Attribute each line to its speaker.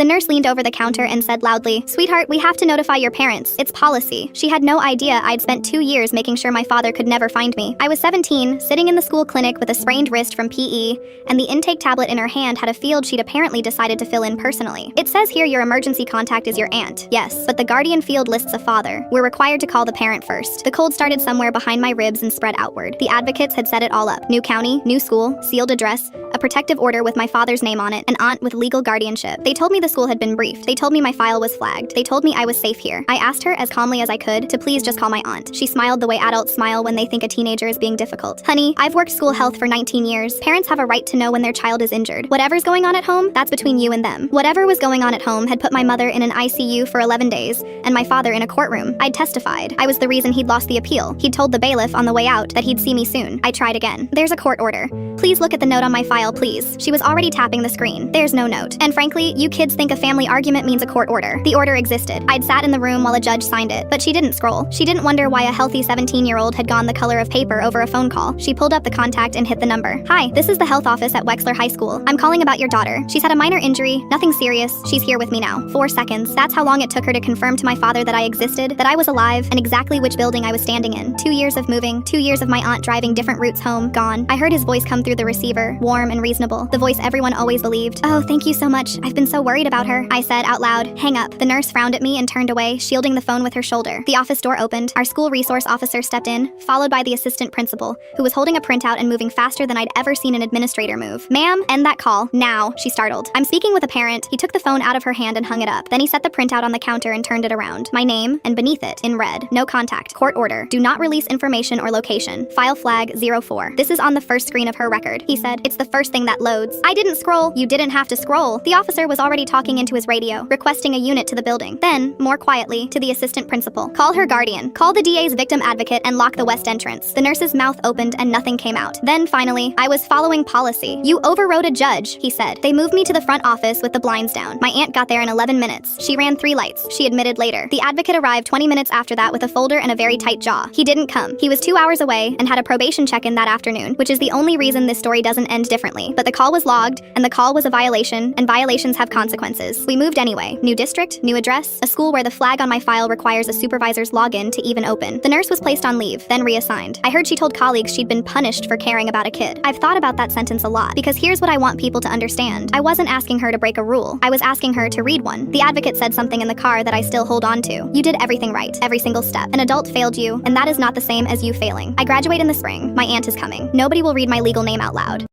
Speaker 1: The nurse leaned over the counter and said loudly, "Sweetheart, we have to notify your parents. It's policy." She had no idea I'd spent 2 years making sure my father could never find me. I was 17, sitting in the school clinic with a sprained wrist from PE, and the intake tablet in her hand had a field she'd apparently decided to fill in personally. It says here your emergency contact is your aunt. Yes, but the guardian field lists a father. We're required to call the parent first. The cold started somewhere behind my ribs and spread outward. The advocates had set it all up. New county, new school, sealed address, a protective order with my father's name on it, an aunt with legal guardianship. They told me the school had been briefed. They told me my file was flagged. They told me I was safe here. I asked her as calmly as I could to please just call my aunt. She smiled the way adults smile when they think a teenager is being difficult. "Honey, I've worked school health for 19 years. Parents have a right to know when their child is injured. Whatever's going on at home, that's between you and them." Whatever was going on at home had put my mother in an ICU for 11 days, and my father in a courtroom. I'd testified. I was the reason he'd lost the appeal. He'd told the bailiff on the way out that he'd see me soon. I tried again. "There's a court order. Please look at the note on my file, please." She was already tapping the screen. "There's no note. And frankly, you kids think a family argument means a court order. The order existed. I'd sat in the room while a judge signed it, but she didn't scroll. She didn't wonder why a healthy 17-year-old had gone the color of paper over a phone call. She pulled up the contact and hit the number. "Hi, this is the health office at Wexler High School. I'm calling about your daughter. She's had a minor injury, nothing serious. She's here with me now." 4 seconds. That's how long it took her to confirm to my father that I existed, that I was alive, and exactly which building I was standing in. 2 years of moving, 2 years of my aunt driving different routes home, gone. I heard his voice come through the receiver, warm and reasonable. The voice everyone always believed. "Oh, thank you so much. I've been so worried about her," I said out loud. "Hang up." The nurse frowned at me and turned away, shielding the phone with her shoulder. The office door opened. Our school resource officer stepped in, followed by the assistant principal, who was holding a printout and moving faster than I'd ever seen an administrator move. "Ma'am, end that call. Now," she startled. "I'm speaking with a parent." He took the phone out of her hand and hung it up. Then he set the printout on the counter and turned it around. My name, and beneath it, in red, "No contact. Court order. Do not release information or location. File flag 04. This is on the first screen of her record," he said. "It's the first thing that loads." I didn't scroll. You didn't have to scroll. The officer was already talking into his radio, requesting a unit to the building. Then, more quietly, to the assistant principal. "Call her guardian. Call the DA's victim advocate and lock the west entrance." The nurse's mouth opened and nothing came out. Then finally, "I was following policy." "You overrode a judge," he said. "They moved me to the front office with the blinds down. My aunt got there in 11 minutes. She ran 3 lights," she admitted later. "The advocate arrived 20 minutes after that with a folder and a very tight jaw. He didn't come. He was 2 hours away and had a probation check-in that afternoon, which is the only reason this story doesn't end differently. But the call was logged, and the call was a violation, and violations have consequences. We moved anyway. New district, new address, a school where the flag on my file requires a supervisor's login to even open." The nurse was placed on leave, then reassigned. I heard she told colleagues she'd been punished for caring about a kid. I've thought about that sentence a lot, because here's what I want people to understand. I wasn't asking her to break a rule. I was asking her to read one. The advocate said something in the car that I still hold on to. "You did everything right, every single step. An adult failed you, and that is not the same as you failing. I graduate in the spring. My aunt is coming. Nobody will read my legal name out loud."